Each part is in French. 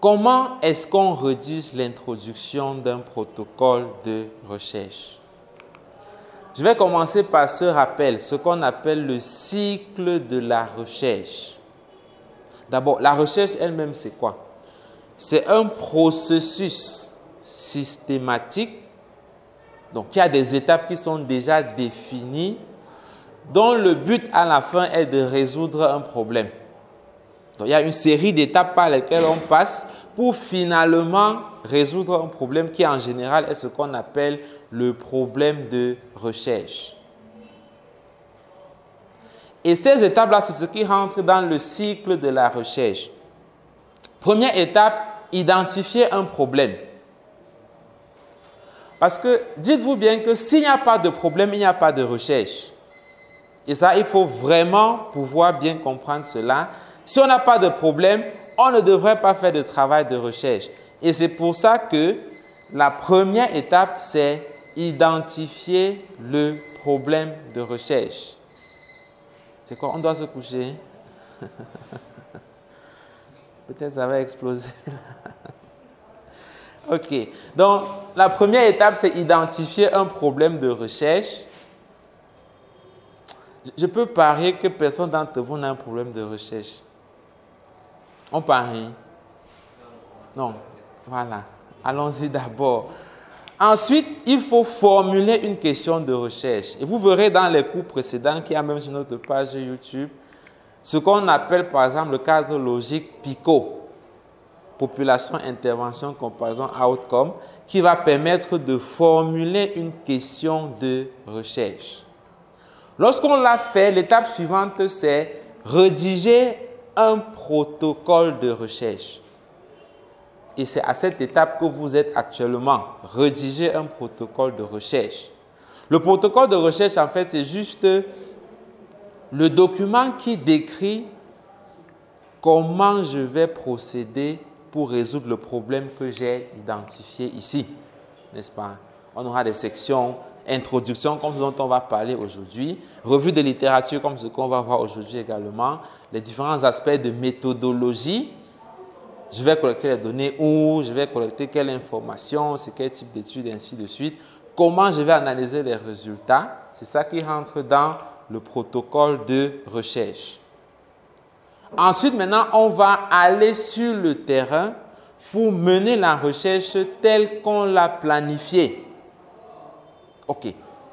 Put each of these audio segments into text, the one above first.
Comment est-ce qu'on rédige l'introduction d'un protocole de recherche? Je vais commencer par ce rappel, ce qu'on appelle le cycle de la recherche. D'abord, la recherche elle-même, c'est quoi? C'est un processus systématique, donc il y a des étapes qui sont déjà définies, dont le but à la fin est de résoudre un problème. Donc, il y a une série d'étapes par lesquelles on passe pour finalement résoudre un problème qui en général est ce qu'on appelle le problème de recherche. Et ces étapes-là, c'est ce qui rentre dans le cycle de la recherche. Première étape, identifier un problème. Parce que dites-vous bien que s'il n'y a pas de problème, il n'y a pas de recherche. Et ça, il faut vraiment pouvoir bien comprendre cela. Si on n'a pas de problème, on ne devrait pas faire de travail de recherche. Et c'est pour ça que la première étape, c'est identifier le problème de recherche. C'est quoi? On doit se coucher. Peut-être ça va exploser. Ok. Donc, la première étape, c'est identifier un problème de recherche. Je peux parier que personne d'entre vous n'a un problème de recherche. On parie? Non. Voilà. Allons-y d'abord. Ensuite, il faut formuler une question de recherche. Et vous verrez dans les cours précédents, qu'il y a même sur notre page YouTube, ce qu'on appelle par exemple le cadre logique PICO. Population, intervention, comparaison, outcome, qui va permettre de formuler une question de recherche. Lorsqu'on l'a fait, l'étape suivante, c'est rédiger un protocole de recherche. Et c'est à cette étape que vous êtes actuellement. Rédiger un protocole de recherche. Le protocole de recherche, en fait, c'est juste le document qui décrit comment je vais procéder pour résoudre le problème que j'ai identifié ici. N'est-ce pas? On aura des sections, introduction comme ce dont on va parler aujourd'hui, revue de littérature comme ce qu'on va voir aujourd'hui également, les différents aspects de méthodologie. Je vais collecter les données où, je vais collecter quelle information, c'est quel type d'études, et ainsi de suite. Comment je vais analyser les résultats. C'est ça qui rentre dans le protocole de recherche. Ensuite, maintenant, on va aller sur le terrain pour mener la recherche telle qu'on l'a planifiée. Ok,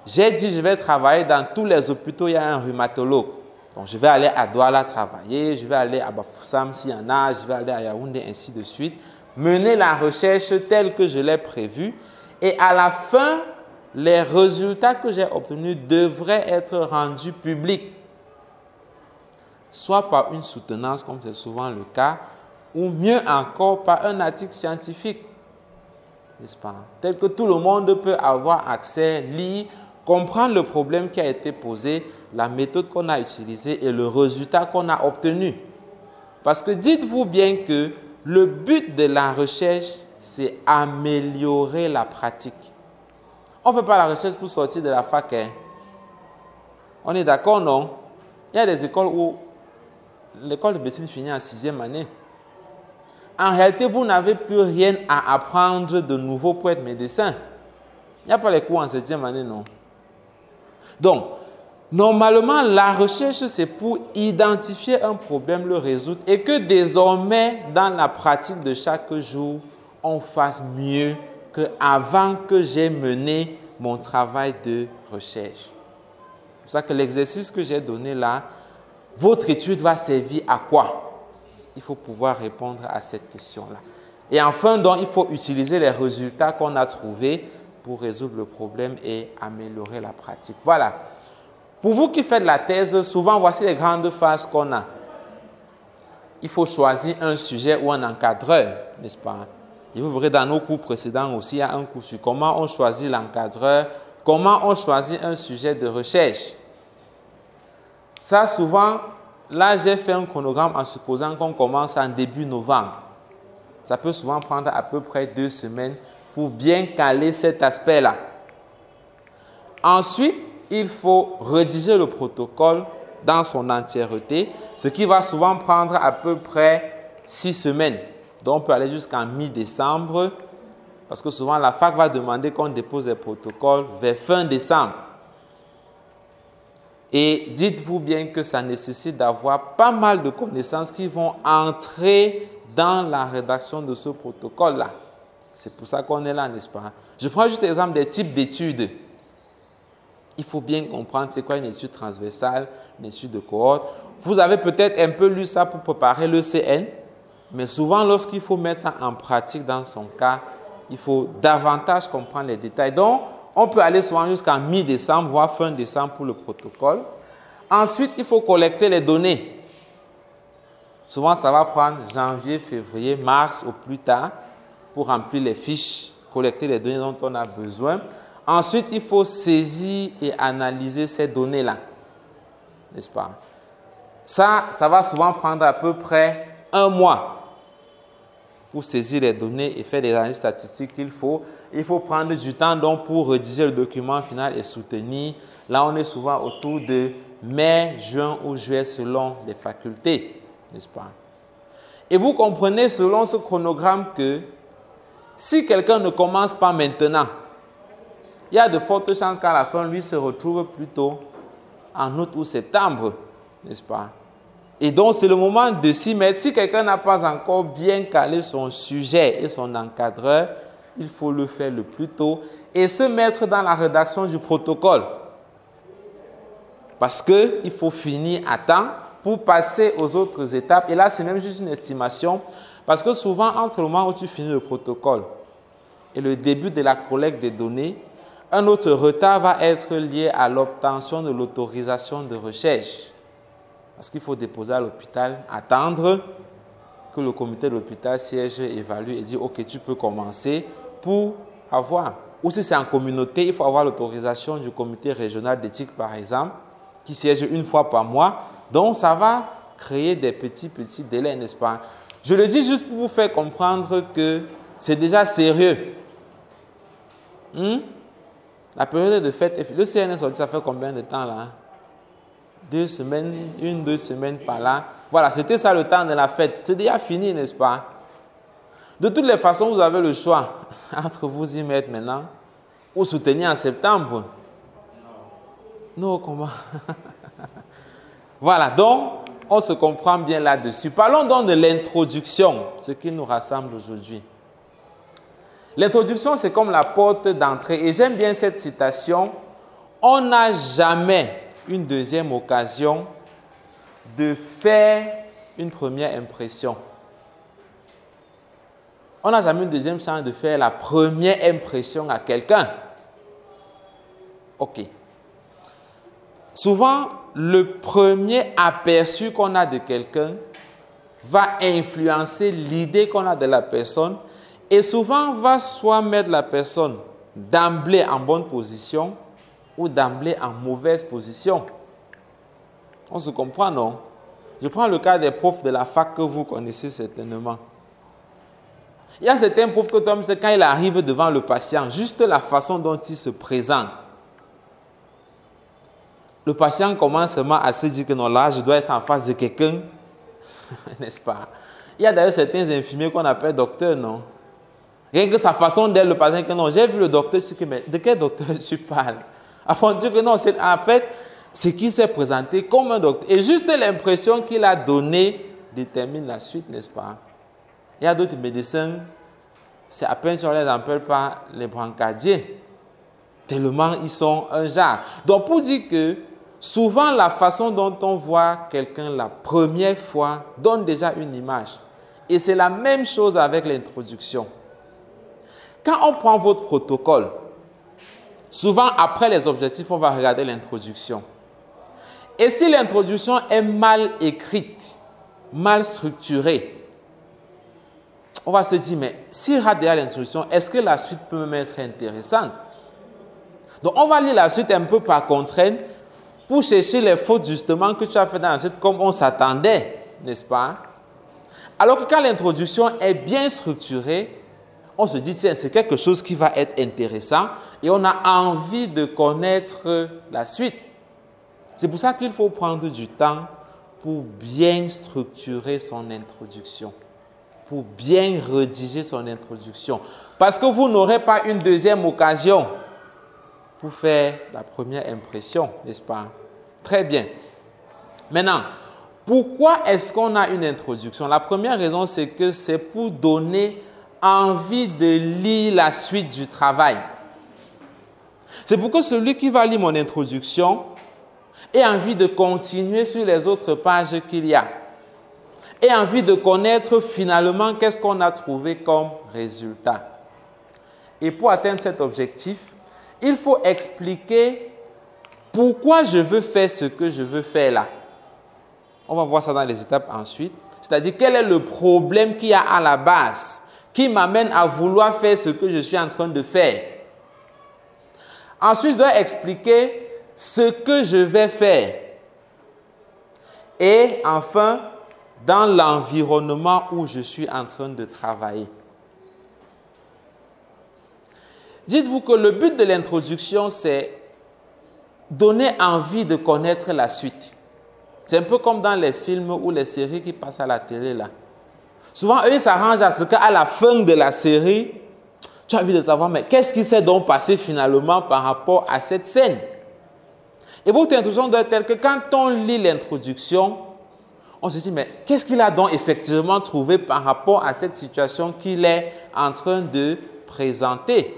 j'ai dit je vais travailler dans tous les hôpitaux, il y a un rhumatologue. Donc, je vais aller à Douala travailler, je vais aller à Bafoussam s'il y en a, je vais aller à Yaoundé, ainsi de suite. Mener la recherche telle que je l'ai prévue. Et à la fin, les résultats que j'ai obtenus devraient être rendus publics. Soit par une soutenance, comme c'est souvent le cas, ou mieux encore par un article scientifique. N'est-ce pas? Tel que tout le monde peut avoir accès, lire, comprendre le problème qui a été posé, la méthode qu'on a utilisée et le résultat qu'on a obtenu. Parce que dites-vous bien que le but de la recherche, c'est améliorer la pratique. On ne fait pas la recherche pour sortir de la fac. Hein? On est d'accord, non? Il y a des écoles où l'école de médecine finit en 6e année. En réalité, vous n'avez plus rien à apprendre de nouveau pour être médecin. Il n'y a pas les cours en 7e année, non? Donc, normalement, la recherche, c'est pour identifier un problème, le résoudre, et que désormais, dans la pratique de chaque jour, on fasse mieux qu'avant que j'ai mené mon travail de recherche. C'est pour ça que l'exercice que j'ai donné là, votre étude va servir à quoi? Il faut pouvoir répondre à cette question-là. Et enfin, donc, il faut utiliser les résultats qu'on a trouvés pour résoudre le problème et améliorer la pratique. Voilà. Pour vous qui faites la thèse, souvent, voici les grandes phases qu'on a. Il faut choisir un sujet ou un encadreur, n'est-ce pas? Et vous verrez dans nos cours précédents aussi, il y a un cours sur comment on choisit l'encadreur, comment on choisit un sujet de recherche. Ça, souvent, là, j'ai fait un chronogramme en supposant qu'on commence en début novembre. Ça peut souvent prendre à peu près 2 semaines pour bien caler cet aspect-là. Ensuite, il faut rédiger le protocole dans son entièreté, ce qui va souvent prendre à peu près 6 semaines. Donc, on peut aller jusqu'en mi-décembre, parce que souvent, la fac va demander qu'on dépose les protocoles vers fin décembre. Et dites-vous bien que ça nécessite d'avoir pas mal de connaissances qui vont entrer dans la rédaction de ce protocole-là. C'est pour ça qu'on est là, n'est-ce pas? Je prends juste l'exemple des types d'études. Il faut bien comprendre c'est quoi une étude transversale, une étude de cohorte. Vous avez peut-être un peu lu ça pour préparer le CN, mais souvent, lorsqu'il faut mettre ça en pratique dans son cas, il faut davantage comprendre les détails. Donc, on peut aller souvent jusqu'en mi-décembre, voire fin décembre pour le protocole. Ensuite, il faut collecter les données. Souvent, ça va prendre janvier, février, mars au plus tard pour remplir les fiches, collecter les données dont on a besoin. Ensuite, il faut saisir et analyser ces données-là. N'est-ce pas? Ça va souvent prendre à peu près 1 mois pour saisir les données et faire les analyses statistiques qu'il faut. Il faut prendre du temps donc pour rédiger le document final et soutenir. Là, on est souvent autour de mai, juin ou juillet selon les facultés, n'est-ce pas? Et vous comprenez selon ce chronogramme que si quelqu'un ne commence pas maintenant, il y a de fortes chances qu'à la fin, lui se retrouve plutôt en août ou septembre, n'est-ce pas? Et donc, c'est le moment de s'y mettre. Si quelqu'un n'a pas encore bien calé son sujet et son encadreur, il faut le faire le plus tôt et se mettre dans la rédaction du protocole. Parce qu'il faut finir à temps pour passer aux autres étapes. Et là, c'est même juste une estimation. Parce que souvent, entre le moment où tu finis le protocole et le début de la collecte des données, un autre retard va être lié à l'obtention de l'autorisation de recherche. Parce qu'il faut déposer à l'hôpital, attendre que le comité de l'hôpital siège, évalue et dit « Ok, tu peux commencer » pour avoir. Ou si c'est en communauté, il faut avoir l'autorisation du comité régional d'éthique, par exemple, qui siège 1 fois par mois. Donc, ça va créer des petits délais, n'est-ce pas? Je le dis juste pour vous faire comprendre que c'est déjà sérieux. La période de fête, le CNS, ça fait combien de temps là? 2 semaines, 1-2 semaines par là. Voilà, c'était ça le temps de la fête. C'est déjà fini, n'est-ce pas? De toutes les façons, vous avez le choix entre vous y mettre maintenant ou soutenir en septembre. Non, comment? Voilà, donc, on se comprend bien là-dessus. Parlons donc de l'introduction, ce qui nous rassemble aujourd'hui. L'introduction, c'est comme la porte d'entrée. Et j'aime bien cette citation. On n'a jamais une deuxième occasion de faire une première impression. On n'a jamais une deuxième chance de faire la première impression à quelqu'un. Ok. Souvent, le premier aperçu qu'on a de quelqu'un va influencer l'idée qu'on a de la personne et souvent va soit mettre la personne d'emblée en bonne position ou d'emblée en mauvaise position. On se comprend, non? Je prends le cas des profs de la fac que vous connaissez certainement. Il y a certains profs que Tom sait quand il arrive devant le patient, juste la façon dont il se présente. Le patient commence seulement à se dire que non, là, je dois être en face de quelqu'un, n'est-ce pas? Il y a d'ailleurs certains infirmiers qu'on appelle docteurs, non? Rien que sa façon d'être, le patient que non, j'ai vu le docteur, je dis que mais de quel docteur tu parles? Après, on dit que non, en fait, c'est qu'il s'est présenté comme un docteur. Et juste l'impression qu'il a donnée détermine la suite, n'est-ce pas? Il y a d'autres médecins, c'est à peine si on les appelle pas les brancardiers. Tellement ils sont un genre. Donc, pour dire que souvent, la façon dont on voit quelqu'un la première fois donne déjà une image. Et c'est la même chose avec l'introduction. Quand on prend votre protocole, souvent, après les objectifs, on va regarder l'introduction. Et si l'introduction est mal écrite, mal structurée, on va se dire, mais s'il rate derrière l'introduction, est-ce que la suite peut même être intéressante? Donc, on va lire la suite un peu par contrainte pour chercher les fautes justement que tu as fait dans la suite comme on s'attendait, n'est-ce pas? Alors que quand l'introduction est bien structurée, on se dit, tiens, c'est quelque chose qui va être intéressant et on a envie de connaître la suite. C'est pour ça qu'il faut prendre du temps pour bien structurer son introduction. pour bien rédiger son introduction. Parce que vous n'aurez pas une deuxième occasion pour faire la première impression, n'est-ce pas? Très bien. Maintenant, pourquoi est-ce qu'on a une introduction? La première raison, c'est que c'est pour donner envie de lire la suite du travail. C'est pour que celui qui va lire mon introduction ait envie de continuer sur les autres pages qu'il y a. Ait envie de connaître finalement qu'est-ce qu'on a trouvé comme résultat. Et pour atteindre cet objectif, il faut expliquer pourquoi je veux faire ce que je veux faire là. On va voir ça dans les étapes ensuite. C'est-à-dire, quel est le problème qu'il y a à la base qui m'amène à vouloir faire ce que je suis en train de faire. Ensuite, je dois expliquer ce que je vais faire. Et enfin, dans l'environnement où je suis en train de travailler. Dites-vous que le but de l'introduction, c'est donner envie de connaître la suite. C'est un peu comme dans les films ou les séries qui passent à la télé là. Souvent, eux, ils s'arrangent à ce qu'à la fin de la série, tu as envie de savoir, mais qu'est-ce qui s'est donc passé finalement par rapport à cette scène? Et votre introduction doit être telle que quand on lit l'introduction, on se dit, mais qu'est-ce qu'il a donc effectivement trouvé par rapport à cette situation qu'il est en train de présenter?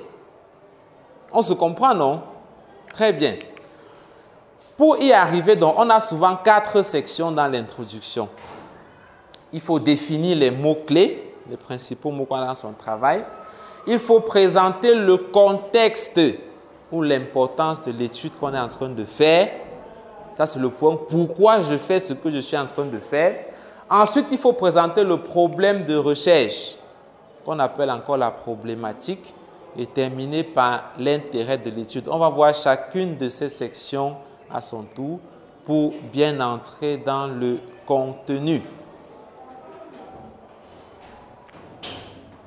On se comprend, non? Très bien. Pour y arriver, donc, on a souvent 4 sections dans l'introduction. Il faut définir les mots-clés, les principaux mots qu'on a dans son travail. Il faut présenter le contexte ou l'importance de l'étude qu'on est en train de faire. Ça, c'est le point. Pourquoi je fais ce que je suis en train de faire. Ensuite, il faut présenter le problème de recherche, qu'on appelle encore la problématique, et terminer par l'intérêt de l'étude. On va voir chacune de ces sections à son tour pour bien entrer dans le contenu.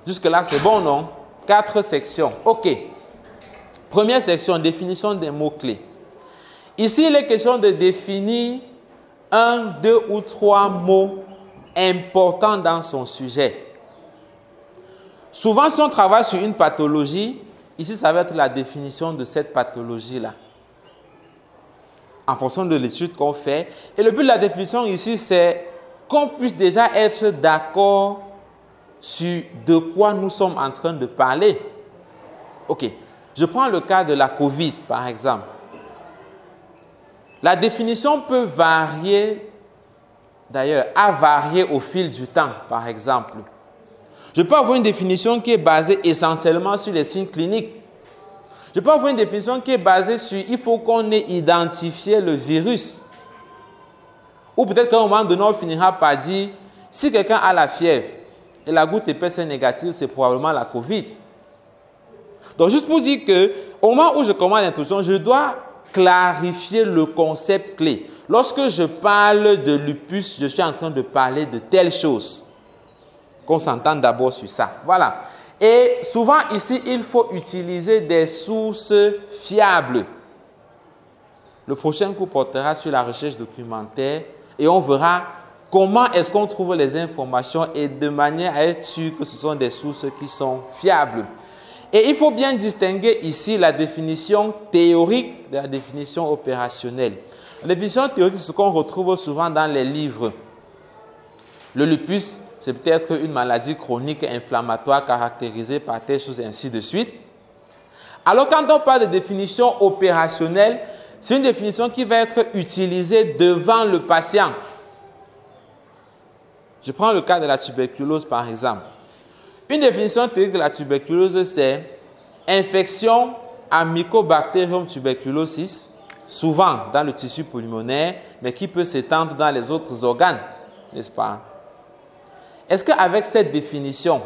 Jusque-là, c'est bon, non? 4 sections. OK. Première section, définition des mots-clés. Ici, il est question de définir 1, 2 ou 3 mots importants dans son sujet. Souvent, si on travaille sur une pathologie, ici, ça va être la définition de cette pathologie-là, en fonction de l'étude qu'on fait. Et le but de la définition ici, c'est qu'on puisse déjà être d'accord sur de quoi nous sommes en train de parler. OK. Je prends le cas de la COVID, par exemple. La définition peut varier, d'ailleurs, a varié au fil du temps, par exemple. Je peux avoir une définition qui est basée essentiellement sur les signes cliniques. Je peux avoir une définition qui est basée sur il faut qu'on ait identifié le virus. Ou peut-être qu'à un moment donné, on finira par dire si quelqu'un a la fièvre et la goutte épaisse est négative, c'est probablement la COVID. Donc, juste pour dire qu'au moment où je commence l'introduction, je dois clarifier le concept clé. Lorsque je parle de lupus, je suis en train de parler de telle chose. Qu'on s'entende d'abord sur ça. Voilà. Et souvent, ici, il faut utiliser des sources fiables. Le prochain cours portera sur la recherche documentaire et on verra comment est-ce qu'on trouve les informations et de manière à être sûr que ce sont des sources qui sont fiables. Et il faut bien distinguer ici la définition théorique de la définition opérationnelle. La définition théorique, c'est ce qu'on retrouve souvent dans les livres. Le lupus, c'est peut-être une maladie chronique inflammatoire caractérisée par telle chose et ainsi de suite. Alors, quand on parle de définition opérationnelle, c'est une définition qui va être utilisée devant le patient. Je prends le cas de la tuberculose, par exemple. Une définition théorique de la tuberculose, c'est infection à Mycobacterium tuberculosis, souvent dans le tissu pulmonaire, mais qui peut s'étendre dans les autres organes, n'est-ce pas? Est-ce qu'avec cette définition,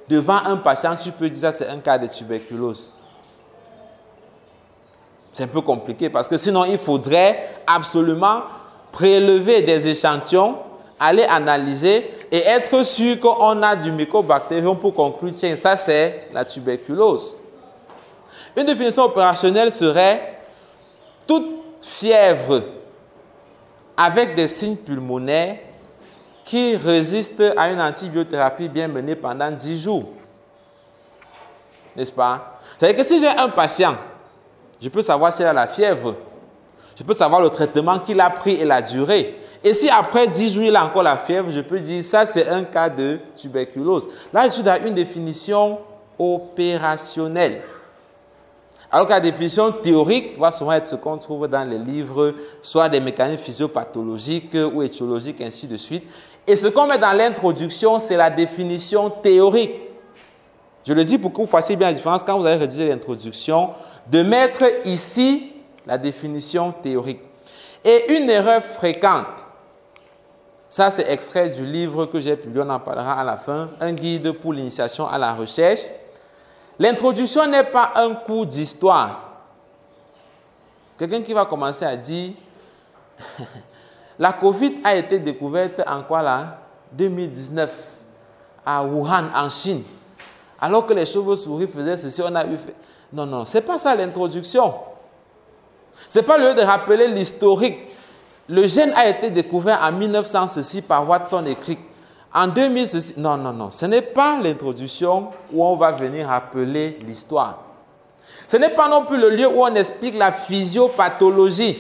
devant un patient, tu peux dire que c'est un cas de tuberculose? C'est un peu compliqué parce que sinon, il faudrait absolument prélever des échantillons, aller analyser et être sûr qu'on a du mycobacterium pour conclure, tiens, ça c'est la tuberculose. Une définition opérationnelle serait toute fièvre avec des signes pulmonaires qui résiste à une antibiothérapie bien menée pendant 10 jours. N'est-ce pas? C'est-à-dire que si j'ai un patient, je peux savoir s'il a la fièvre. Je peux savoir le traitement qu'il a pris et la durée. Et si après 10 jours, il a encore la fièvre, je peux dire ça, c'est un cas de tuberculose. Là, je suis dans une définition opérationnelle. Alors que la définition théorique va souvent être ce qu'on trouve dans les livres, soit des mécanismes physiopathologiques ou étiologiques, ainsi de suite. Et ce qu'on met dans l'introduction, c'est la définition théorique. Je le dis pour que vous fassiez bien la différence quand vous allez rédiger l'introduction, de mettre ici la définition théorique. Et une erreur fréquente, ça c'est extrait du livre que j'ai publié, on en parlera à la fin, un guide pour l'initiation à la recherche. L'introduction n'est pas un cours d'histoire. Quelqu'un qui va commencer à dire, la COVID a été découverte en quoi là? 2019, à Wuhan, en Chine. Alors que les chauves-souris faisaient ceci, on a eu fait. Non, non, ce n'est pas ça l'introduction. Ce n'est pas le lieu de rappeler l'historique. Le gène a été découvert en 1900 ceci par Watson et Crick. En 2000 ceci. Non, non, non. Ce n'est pas l'introduction où on va venir rappeler l'histoire. Ce n'est pas non plus le lieu où on explique la physiopathologie.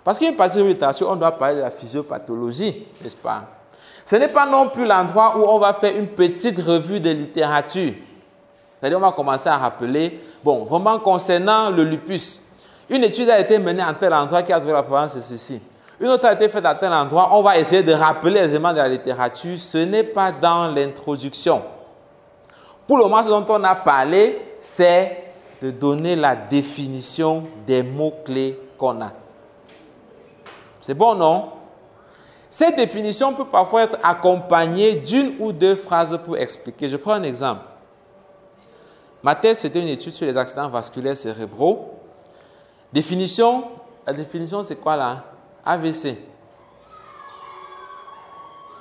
Parce qu'il y a une partie de littérature, on doit parler de la physiopathologie, n'est-ce pas? Ce n'est pas non plus l'endroit où on va faire une petite revue de littérature. C'est-à-dire, on va commencer à rappeler, bon, vraiment concernant le lupus, une étude a été menée en tel endroit qui a trouvé la prévalence de ceci. Une autre a été faite à tel endroit, on va essayer de rappeler les éléments de la littérature. Ce n'est pas dans l'introduction. Pour le moment, ce dont on a parlé, c'est de donner la définition des mots-clés qu'on a. C'est bon, non? Cette définition peut parfois être accompagnée d'une ou deux phrases pour expliquer. Je prends un exemple. Ma thèse, c'était une étude sur les accidents vasculaires cérébraux. La définition, c'est quoi là? AVC.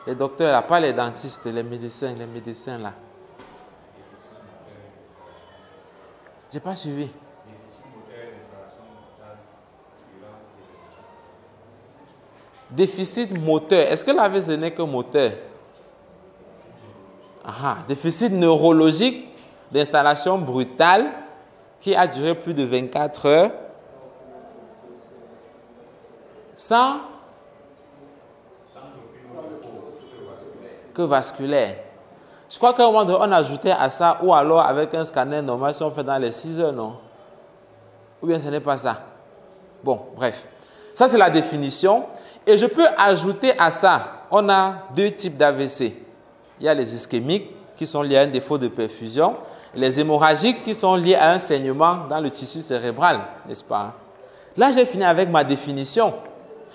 Les docteurs, là, pas les dentistes, les médecins là. Je n'ai pas suivi. Déficit moteur. Est-ce que l'AVC n'est que moteur? Déficit neurologique d'installation brutale qui a duré plus de 24 heures sans que vasculaire. Je crois qu'à un moment donné, on ajoutait à ça, ou alors avec un scanner normal, si on fait dans les 6 heures, non? Ou bien ce n'est pas ça? Bon, bref. Ça, c'est la définition. Et je peux ajouter à ça, on a deux types d'AVC. Il y a les ischémiques, qui sont liés à un défaut de perfusion, et les hémorragiques, qui sont liés à un saignement dans le tissu cérébral, n'est-ce pas? Là, j'ai fini avec ma définition.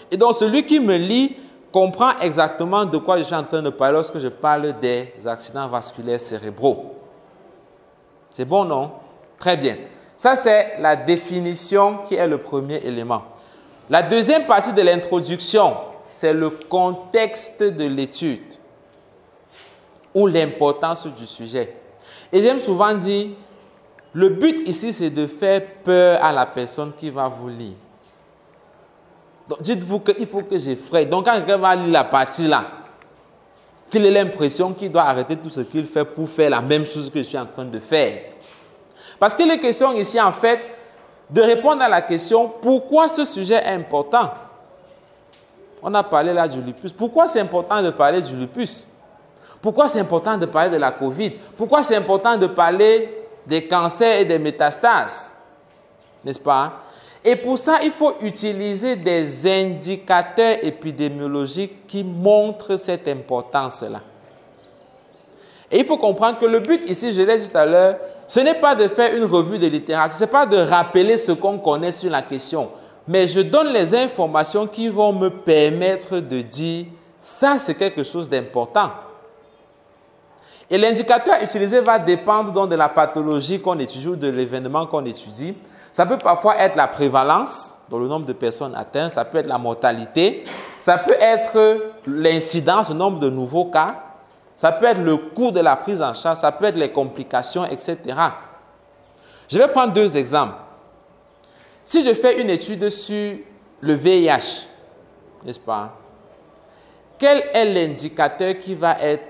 Et donc, celui qui me lit comprend exactement de quoi je suis en train de parler lorsque je parle des accidents vasculaires cérébraux. C'est bon, non? Très bien. Ça, c'est la définition qui est le premier élément. La deuxième partie de l'introduction, c'est le contexte de l'étude ou l'importance du sujet. Et j'aime souvent dire, le but ici, c'est de faire peur à la personne qui va vous lire. Donc, dites-vous qu'il faut que j'effraie. Donc, quand quelqu'un va lire la partie là, qu'il ait l'impression qu'il doit arrêter tout ce qu'il fait pour faire la même chose que je suis en train de faire. Parce qu'il est question ici, en fait, de répondre à la question, pourquoi ce sujet est important? On a parlé là du lupus. Pourquoi c'est important de parler du lupus? Pourquoi c'est important de parler de la COVID? Pourquoi c'est important de parler des cancers et des métastases? N'est-ce pas? Et pour ça, il faut utiliser des indicateurs épidémiologiques qui montrent cette importance-là. Et il faut comprendre que le but ici, je l'ai dit tout à l'heure, ce n'est pas de faire une revue de littérature, ce n'est pas de rappeler ce qu'on connaît sur la question, mais je donne les informations qui vont me permettre de dire ça, c'est quelque chose d'important. Et l'indicateur utilisé va dépendre donc de la pathologie qu'on étudie ou de l'événement qu'on étudie. Ça peut parfois être la prévalence, donc le nombre de personnes atteintes, ça peut être la mortalité, ça peut être l'incidence, le nombre de nouveaux cas, ça peut être le coût de la prise en charge, ça peut être les complications, etc. Je vais prendre deux exemples. Si je fais une étude sur le VIH, n'est-ce pas? quel est l'indicateur qui va être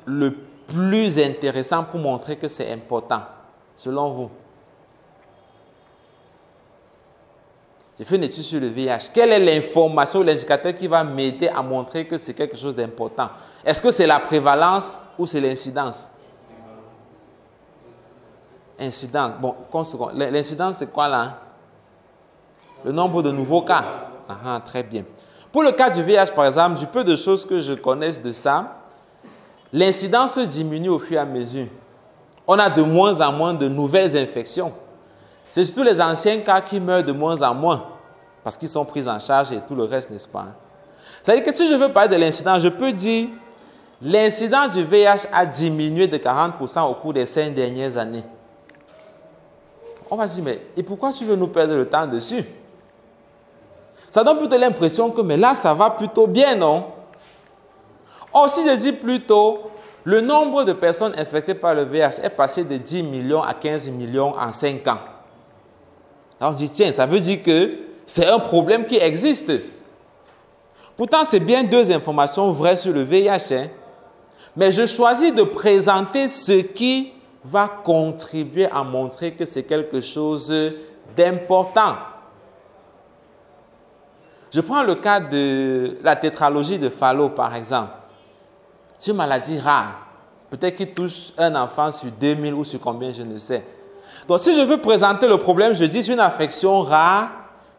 le plus intéressant pour montrer que c'est important, selon vous? J'ai fait une étude sur le VIH. Quelle est l'information, l'indicateur qui va m'aider à montrer que c'est quelque chose d'important? Est-ce que c'est la prévalence ou c'est l'incidence? Incidence. Bon, l'incidence, c'est quoi là? Le nombre de nouveaux cas. Ah, très bien. Pour le cas du VIH, par exemple, du peu de choses que je connais de ça, l'incidence diminue au fur et à mesure. On a de moins en moins de nouvelles infections. C'est surtout les anciens cas qui meurent de moins en moins parce qu'ils sont pris en charge et tout le reste, n'est-ce pas? C'est-à-dire que si je veux parler de l'incidence, je peux dire l'incidence du VIH a diminué de 40% au cours des 5 dernières années. On va se dire, mais et pourquoi tu veux nous perdre le temps dessus? Ça donne plutôt l'impression que, mais là, ça va plutôt bien, non? Or, si je dis plutôt, le nombre de personnes infectées par le VIH est passé de 10 millions à 15 millions en 5 ans. Alors, on dit, tiens, ça veut dire que c'est un problème qui existe. Pourtant, c'est bien deux informations vraies sur le VIH, hein? Mais je choisis de présenter ce qui va contribuer à montrer que c'est quelque chose d'important. Je prends le cas de la tétralogie de Fallot, par exemple. C'est une maladie rare. Peut-être qu'il touche un enfant sur 2000 ou sur combien, je ne sais. Donc, si je veux présenter le problème, je dis c'est une affection rare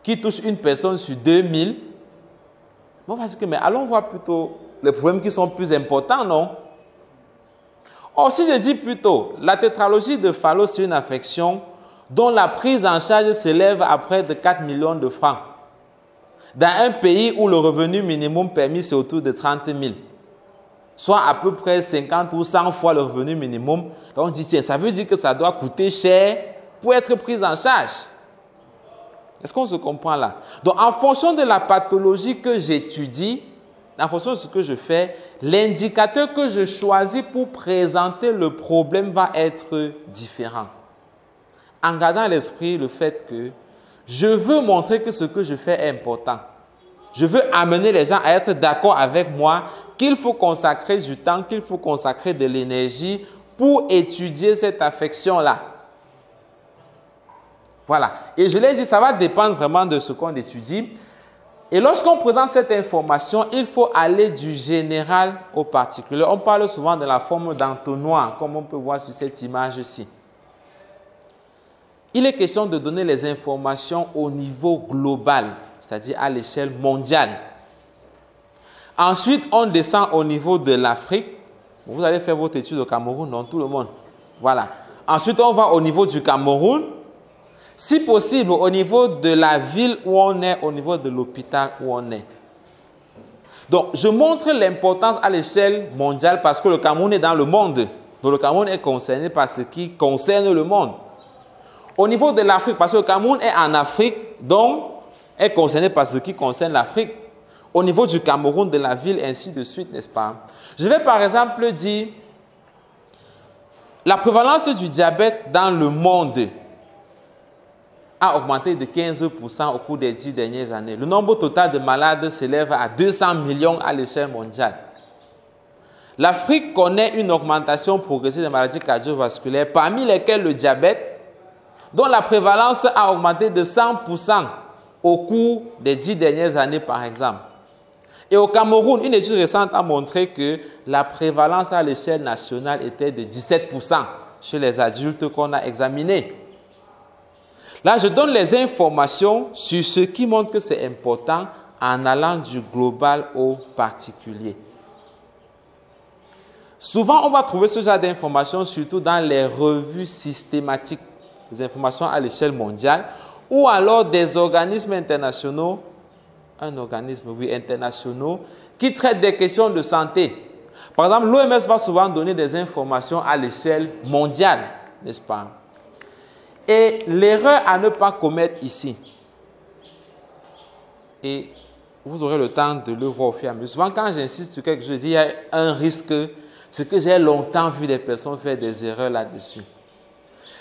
qui touche une personne sur 2000. On va dire que, mais allons voir plutôt les problèmes qui sont plus importants, non? Or, si je dis plutôt, la tétralogie de Fallot, c'est une affection dont la prise en charge s'élève à près de 4 millions de francs. Dans un pays où le revenu minimum permis, c'est autour de 30 000. Soit à peu près 50 ou 100 fois le revenu minimum. Donc on dit, tiens, ça veut dire que ça doit coûter cher pour être pris en charge. Est-ce qu'on se comprend là? Donc, en fonction de la pathologie que j'étudie, en fonction de ce que je fais, l'indicateur que je choisis pour présenter le problème va être différent. En gardant à l'esprit le fait que je veux montrer que ce que je fais est important. Je veux amener les gens à être d'accord avec moi qu'il faut consacrer du temps, qu'il faut consacrer de l'énergie pour étudier cette affection-là. Voilà. Et je l'ai dit, ça va dépendre vraiment de ce qu'on étudie. Et lorsqu'on présente cette information, il faut aller du général au particulier. On parle souvent de la forme d'entonnoir, comme on peut voir sur cette image-ci. Il est question de donner les informations au niveau global, c'est-à-dire à l'échelle mondiale. Ensuite, on descend au niveau de l'Afrique. Vous allez faire votre étude au Cameroun, non, tout le monde. Voilà. Ensuite, on va au niveau du Cameroun. Si possible, au niveau de la ville où on est, au niveau de l'hôpital où on est. Donc, je montre l'importance à l'échelle mondiale parce que le Cameroun est dans le monde. Donc, le Cameroun est concerné par ce qui concerne le monde. Au niveau de l'Afrique, parce que le Cameroun est en Afrique, donc est concerné par ce qui concerne l'Afrique. Au niveau du Cameroun, de la ville, ainsi de suite, n'est-ce pas? Je vais par exemple dire la prévalence du diabète dans le monde a augmenté de 15% au cours des 10 dernières années. Le nombre total de malades s'élève à 200 millions à l'échelle mondiale. L'Afrique connaît une augmentation progressive des maladies cardiovasculaires, parmi lesquelles le diabète, dont la prévalence a augmenté de 100% au cours des 10 dernières années, par exemple. Et au Cameroun, une étude récente a montré que la prévalence à l'échelle nationale était de 17% chez les adultes qu'on a examinés. Là, je donne les informations sur ce qui montre que c'est important en allant du global au particulier. Souvent, on va trouver ce genre d'informations surtout dans les revues systématiques, des informations à l'échelle mondiale, ou alors des organismes internationaux, internationaux, qui traitent des questions de santé. Par exemple, l'OMS va souvent donner des informations à l'échelle mondiale, n'est-ce pas? Et l'erreur à ne pas commettre ici, et vous aurez le temps de le voir au fur et à mesure. Souvent, quand j'insiste sur quelque chose, je dis qu'il y a un risque, c'est que j'ai longtemps vu des personnes faire des erreurs là-dessus.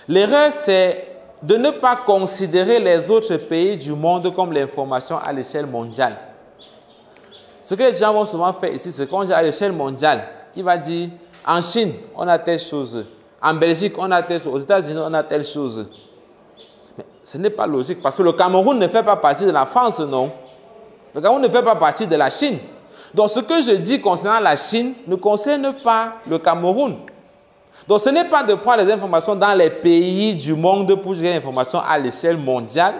L'erreur, c'est de ne pas considérer les autres pays du monde comme l'information à l'échelle mondiale. Ce que les gens vont souvent faire ici, c'est qu'on dit à l'échelle mondiale. Il va dire, en Chine, on a telle chose. En Belgique, on a telle chose. Aux États-Unis, on a telle chose. Mais ce n'est pas logique parce que le Cameroun ne fait pas partie de la France, non. Le Cameroun ne fait pas partie de la Chine. Donc, ce que je dis concernant la Chine ne concerne pas le Cameroun. Donc, ce n'est pas de prendre les informations dans les pays du monde pour gérer l'information à l'échelle mondiale,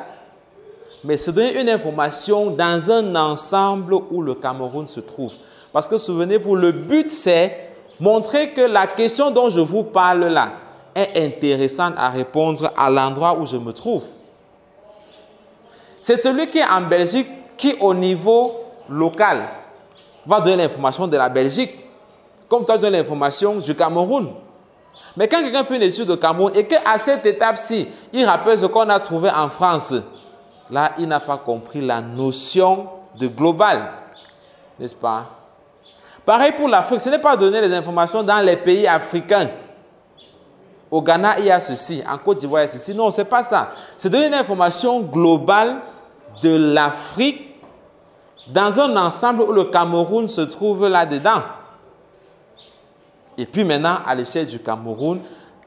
mais c'est donner une information dans un ensemble où le Cameroun se trouve. Parce que souvenez-vous, le but, c'est montrer que la question dont je vous parle là est intéressante à répondre à l'endroit où je me trouve. C'est celui qui est en Belgique qui, au niveau local, va donner l'information de la Belgique, comme toi, tu donnes l'information du Cameroun. Mais quand quelqu'un fait une étude au Cameroun et qu'à cette étape-ci, il rappelle ce qu'on a trouvé en France, là, il n'a pas compris la notion de global, n'est-ce pas? Pareil pour l'Afrique, ce n'est pas donner les informations dans les pays africains. Au Ghana, il y a ceci, en Côte d'Ivoire, il y a ceci. Non, ce n'est pas ça. C'est donner une information globale de l'Afrique dans un ensemble où le Cameroun se trouve là-dedans. Et puis maintenant, à l'échelle du Cameroun,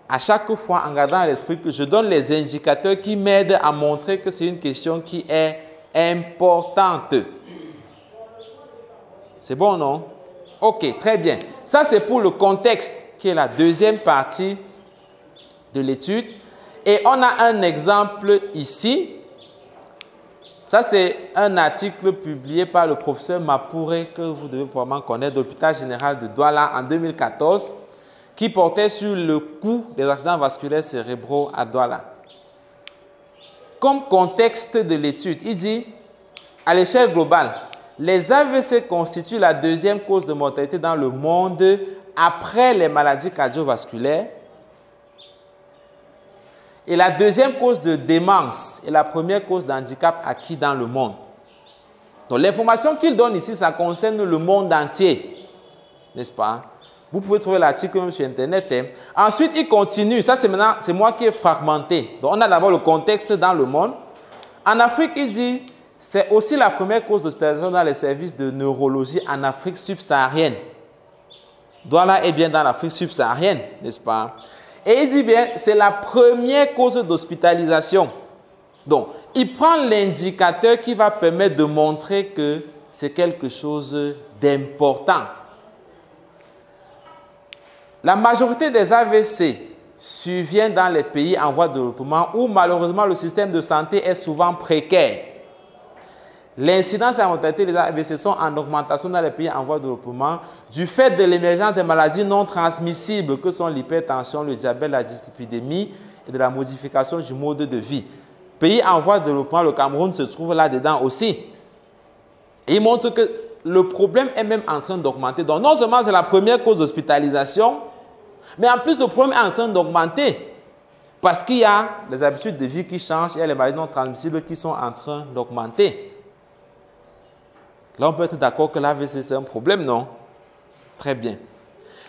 à chaque fois, en gardant à l'esprit que je donne les indicateurs qui m'aident à montrer que c'est une question qui est importante. C'est bon, non? Ok, très bien. Ça, c'est pour le contexte, qui est la deuxième partie de l'étude. Et on a un exemple ici. Ça, c'est un article publié par le professeur Mapouré, que vous devez probablement connaître, de l'hôpital général de Douala en 2014, qui portait sur le coût des accidents vasculaires cérébraux à Douala. Comme contexte de l'étude, il dit, à l'échelle globale, les AVC constituent la deuxième cause de mortalité dans le monde après les maladies cardiovasculaires. Et la deuxième cause de démence est la première cause d'handicap acquis dans le monde. Donc l'information qu'il donne ici, ça concerne le monde entier. N'est-ce pas? Vous pouvez trouver l'article même sur Internet. Hein. Ensuite, il continue. Ça, c'est moi qui ai fragmenté. Donc on a d'abord le contexte dans le monde. En Afrique, il dit, c'est aussi la première cause d'hospitalisation dans les services de neurologie en Afrique subsaharienne. Douala est bien dans l'Afrique subsaharienne, n'est-ce pas? Et il dit bien, c'est la première cause d'hospitalisation. Donc, il prend l'indicateur qui va permettre de montrer que c'est quelque chose d'important. La majorité des AVC survient dans les pays en voie de développement où malheureusement le système de santé est souvent précaire. L'incidence et la mortalité des AVC sont en augmentation dans les pays en voie de développement du fait de l'émergence des maladies non transmissibles que sont l'hypertension, le diabète, la dyslipidémie et de la modification du mode de vie. Pays en voie de développement, le Cameroun se trouve là-dedans aussi. Et il montre que le problème est même en train d'augmenter. Donc non seulement c'est la première cause d'hospitalisation, mais en plus le problème est en train d'augmenter. Parce qu'il y a les habitudes de vie qui changent, il y a les maladies non transmissibles qui sont en train d'augmenter. Là, on peut être d'accord que l'AVC, c'est un problème, non? Très bien.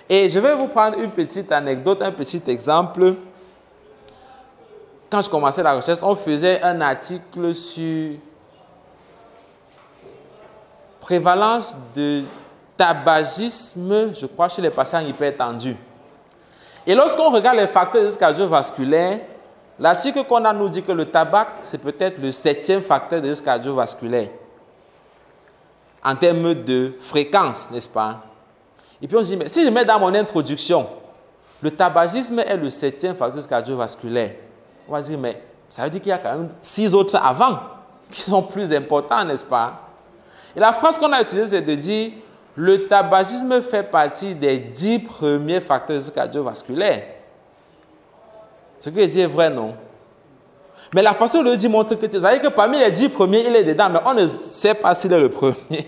Et je vais vous prendre une petite anecdote, un petit exemple. Quand je commençais la recherche, on faisait un article sur prévalence de tabagisme, je crois, chez les patients hypertendus. Et lorsqu'on regarde les facteurs de risque cardiovasculaire, l'article qu'on a nous dit que le tabac, c'est peut-être le 7e facteur de risque cardiovasculaire. En termes de fréquence, n'est-ce pas? Et puis on se dit, mais si je mets dans mon introduction, le tabagisme est le 7e facteur cardiovasculaire, on va dire, mais ça veut dire qu'il y a quand même 6 autres avant qui sont plus importants, n'est-ce pas? Et la phrase qu'on a utilisée, c'est de dire, le tabagisme fait partie des 10 premiers facteurs cardiovasculaires. Ce que je dis est vrai, non? Mais la façon de le dire montre que, ça veut dire que parmi les 10 premiers, il est dedans, mais on ne sait pas s'il est le premier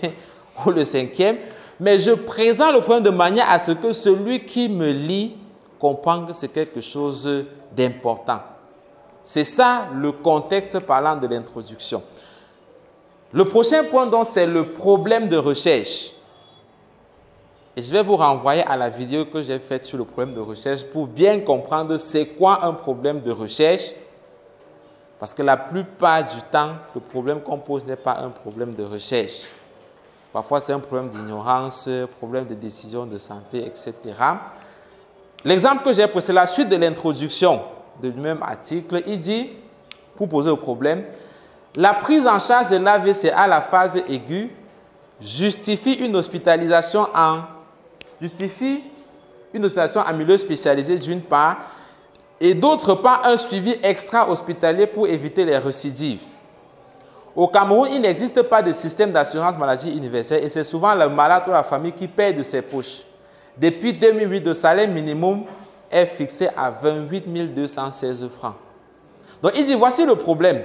ou le 5e. Mais je présente le problème de manière à ce que celui qui me lit comprenne que c'est quelque chose d'important. C'est ça le contexte parlant de l'introduction. Le prochain point, donc, c'est le problème de recherche. Et je vais vous renvoyer à la vidéo que j'ai faite sur le problème de recherche pour bien comprendre c'est quoi un problème de recherche. Parce que la plupart du temps, le problème qu'on pose n'est pas un problème de recherche. Parfois, c'est un problème d'ignorance, problème de décision de santé, etc. L'exemple que j'ai pris, c'est la suite de l'introduction du même article. Il dit, pour poser le problème, la prise en charge de l'AVC à la phase aiguë justifie une hospitalisation en milieu spécialisé d'une part, et d'autre part un suivi extra-hospitalier pour éviter les récidives. Au Cameroun, il n'existe pas de système d'assurance maladie universelle et c'est souvent le malade ou la famille qui paie de ses poches. Depuis 2008, le salaire minimum est fixé à 28 216 francs. Donc il dit, voici le problème.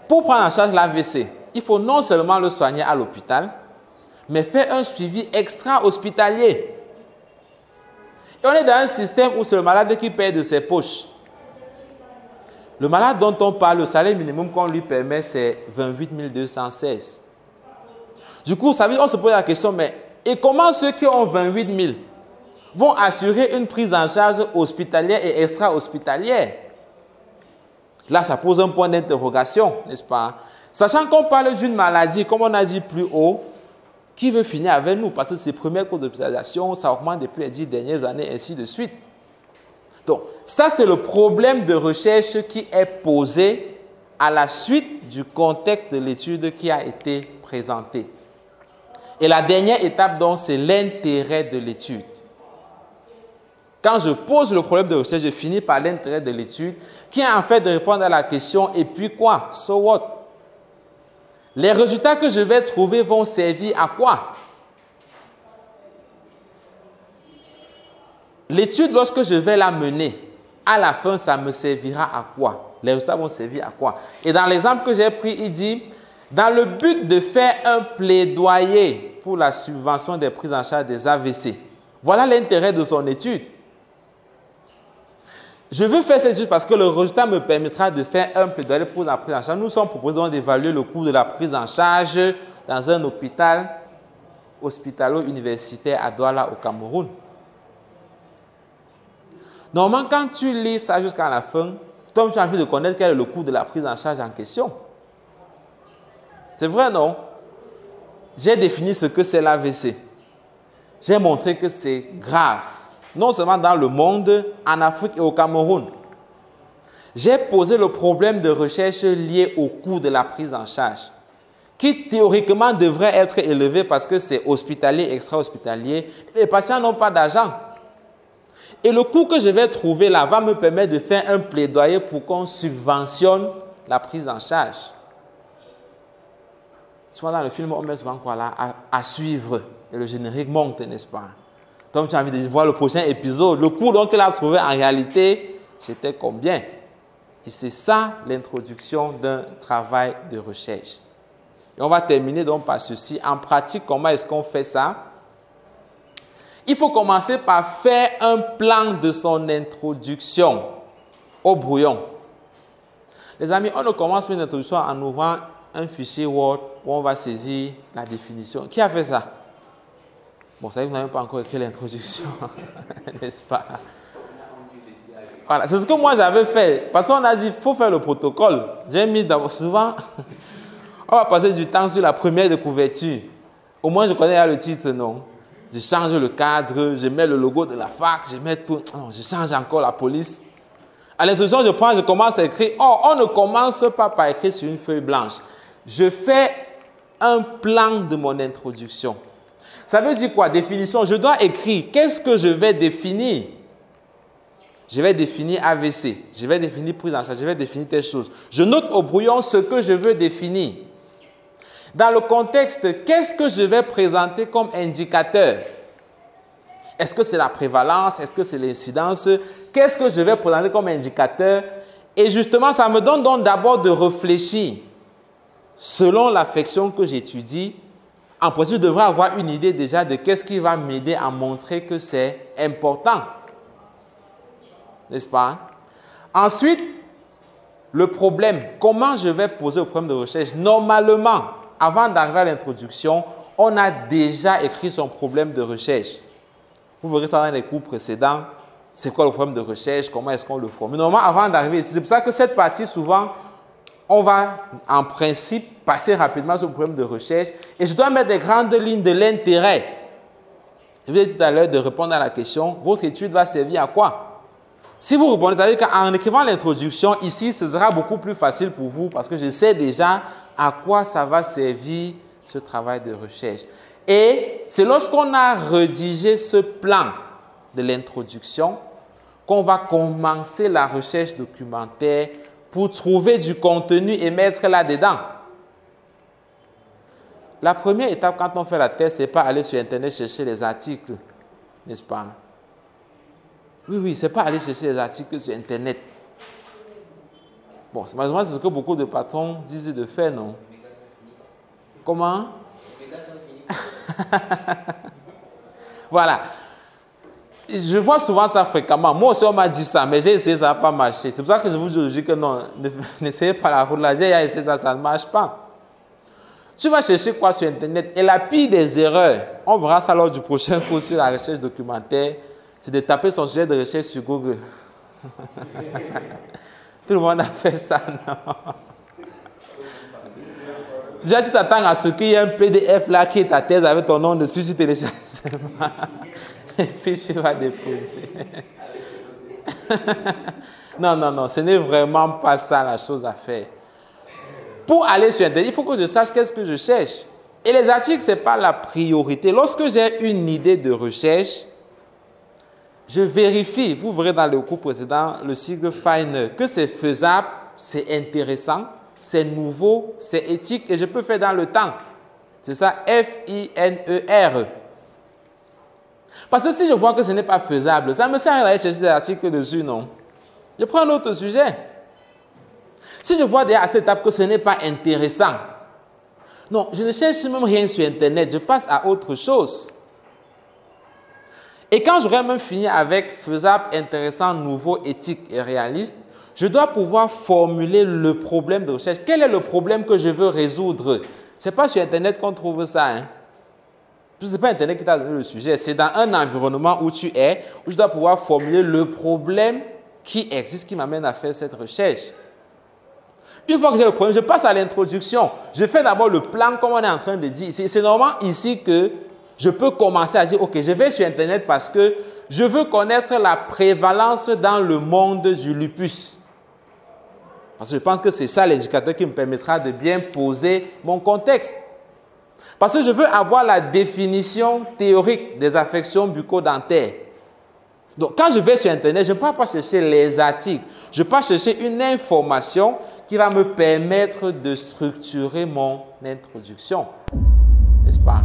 Pour prendre en charge l'AVC, il faut non seulement le soigner à l'hôpital, mais faire un suivi extra-hospitalier. Et on est dans un système où c'est le malade qui paie de ses poches. Le malade dont on parle, le salaire minimum qu'on lui permet, c'est 28 216. Du coup, ça veut dire, on se pose la question, mais et comment ceux qui ont 28 000 vont assurer une prise en charge hospitalière et extra-hospitalière? Là, ça pose un point d'interrogation, n'est-ce pas? Sachant qu'on parle d'une maladie, comme on a dit plus haut, qui veut finir avec nous parce que ses premières cours d'hospitalisation, ça augmente depuis les 10 dernières années, ainsi de suite. Donc, ça, c'est le problème de recherche qui est posé à la suite du contexte de l'étude qui a été présentée. Et la dernière étape, donc, c'est l'intérêt de l'étude. Quand je pose le problème de recherche, je finis par l'intérêt de l'étude, qui est en fait de répondre à la question « et puis quoi? So what ?» Les résultats que je vais trouver vont servir à quoi? L'étude, lorsque je vais la mener, à la fin, ça me servira à quoi? Les résultats vont servir à quoi? Et dans l'exemple que j'ai pris, il dit, dans le but de faire un plaidoyer pour la subvention des prises en charge des AVC. Voilà l'intérêt de son étude. Je veux faire cette étude parce que le résultat me permettra de faire un plaidoyer pour la prise en charge. Nous sommes proposés d'évaluer le coût de la prise en charge dans un hôpital hospitalo-universitaire à Douala au Cameroun. Normalement, quand tu lis ça jusqu'à la fin, toi, tu as envie de connaître quel est le coût de la prise en charge en question. C'est vrai, non? J'ai défini ce que c'est l'AVC. J'ai montré que c'est grave, non seulement dans le monde, en Afrique et au Cameroun. J'ai posé le problème de recherche lié au coût de la prise en charge, qui théoriquement devrait être élevé parce que c'est hospitalier, extra-hospitalier. Les patients n'ont pas d'argent. Et le coût que je vais trouver là va me permettre de faire un plaidoyer pour qu'on subventionne la prise en charge. Tu vois, dans le film, on met souvent quoi là, à suivre. Et le générique monte, n'est-ce pas? Donc, tu as envie de voir le prochain épisode. Le coût qu'il a trouvé en réalité, c'était combien? Et c'est ça l'introduction d'un travail de recherche. Et on va terminer donc par ceci. En pratique, comment est-ce qu'on fait ça? Il faut commencer par faire un plan de son introduction au brouillon. Les amis, on ne commence pas une introduction en ouvrant un fichier Word où on va saisir la définition. Qui a fait ça? Bon, ça veut dire que vous n'avez pas encore écrit l'introduction, n'est-ce pas? Voilà, c'est ce que moi j'avais fait. Parce qu'on a dit qu'il faut faire le protocole. J'ai mis d'abord, souvent, on va passer du temps sur la première de couverture. Au moins, je connais le titre, non? Je change le cadre, je mets le logo de la fac, je mets tout. Non, je change encore la police. À l'introduction, je commence à écrire. Oh, on ne commence pas par écrire sur une feuille blanche. Je fais un plan de mon introduction. Ça veut dire quoi? Définition. Je dois écrire. Qu'est-ce que je vais définir? Je vais définir AVC. Je vais définir prise en charge. Je vais définir telle chose. Je note au brouillon ce que je veux définir. Dans le contexte, qu'est-ce que je vais présenter comme indicateur? Est-ce que c'est la prévalence? Est-ce que c'est l'incidence? Qu'est-ce que je vais présenter comme indicateur? Et justement, ça me donne donc d'abord de réfléchir. Selon l'affection que j'étudie, en principe, je devrais avoir une idée déjà de qu'est-ce qui va m'aider à montrer que c'est important. N'est-ce pas? Ensuite, le problème. Comment je vais poser le problème de recherche? Normalement, avant d'arriver à l'introduction, on a déjà écrit son problème de recherche. Vous verrez ça dans les cours précédents. C'est quoi le problème de recherche? Comment est-ce qu'on le formule? Normalement, avant d'arriver ici, c'est pour ça que cette partie, souvent, on va en principe passer rapidement sur le problème de recherche et je dois mettre des grandes lignes de l'intérêt. Je vous ai dit tout à l'heure de répondre à la question, votre étude va servir à quoi? Si vous répondez, ça veut dire qu'en écrivant l'introduction, ici, ce sera beaucoup plus facile pour vous parce que je sais déjà à quoi ça va servir ce travail de recherche. Et c'est lorsqu'on a rédigé ce plan de l'introduction qu'on va commencer la recherche documentaire pour trouver du contenu et mettre là-dedans. La première étape quand on fait la thèse, ce n'est pas aller sur Internet chercher les articles, n'est-ce pas? Oui, ce n'est pas aller chercher les articles sur Internet. Bon, malheureusement, c'est ce que beaucoup de patrons disent de faire, non? Comment? Voilà. Je vois souvent ça fréquemment. Moi aussi, on m'a dit ça, mais j'ai essayé, ça n'a pas marché. C'est pour ça que je vous dis que non, n'essayez pas la route là. J'ai essayé ça, ça ne marche pas. Tu vas chercher quoi sur Internet? Et la pire des erreurs, on verra ça lors du prochain cours sur la recherche documentaire, c'est de taper son sujet de recherche sur Google. Tout le monde a fait ça, non? Déjà, tu t'attends à ce qu'il y ait un PDF là qui est ta thèse avec ton nom dessus, tu télécharges seulement. Et puis tu vas déposer. Non, ce n'est vraiment pas ça la chose à faire. Pour aller sur Internet, il faut que je sache qu'est-ce que je cherche. Et les articles, ce n'est pas la priorité. Lorsque j'ai une idée de recherche, je vérifie, vous verrez dans le cours précédent, le cycle Finer, que c'est faisable, c'est intéressant, c'est nouveau, c'est éthique et je peux faire dans le temps. C'est ça, F-I-N-E-R. Parce que si je vois que ce n'est pas faisable, ça me sert à aller chercher des articles dessus, non? Je prends un autre sujet. Si je vois déjà à cette étape que ce n'est pas intéressant, non, je ne cherche même rien sur Internet, je passe à autre chose. Et quand j'aurai même fini avec faisable, intéressant, nouveau, éthique et réaliste, je dois pouvoir formuler le problème de recherche. Quel est le problème que je veux résoudre? Ce n'est pas sur Internet qu'on trouve ça. Hein? Ce n'est pas Internet qui t'a donné le sujet. C'est dans un environnement où tu es, où je dois pouvoir formuler le problème qui existe, qui m'amène à faire cette recherche. Une fois que j'ai le problème, je passe à l'introduction. Je fais d'abord le plan, comme on est en train de dire ici. C'est normalement ici que je peux commencer à dire, OK, je vais sur Internet parce que je veux connaître la prévalence dans le monde du lupus. Parce que je pense que c'est ça l'indicateur qui me permettra de bien poser mon contexte. Parce que je veux avoir la définition théorique des affections bucco-dentaires. Donc, quand je vais sur Internet, je ne peux pas chercher les articles. Je peux chercher une information qui va me permettre de structurer mon introduction. N'est-ce pas?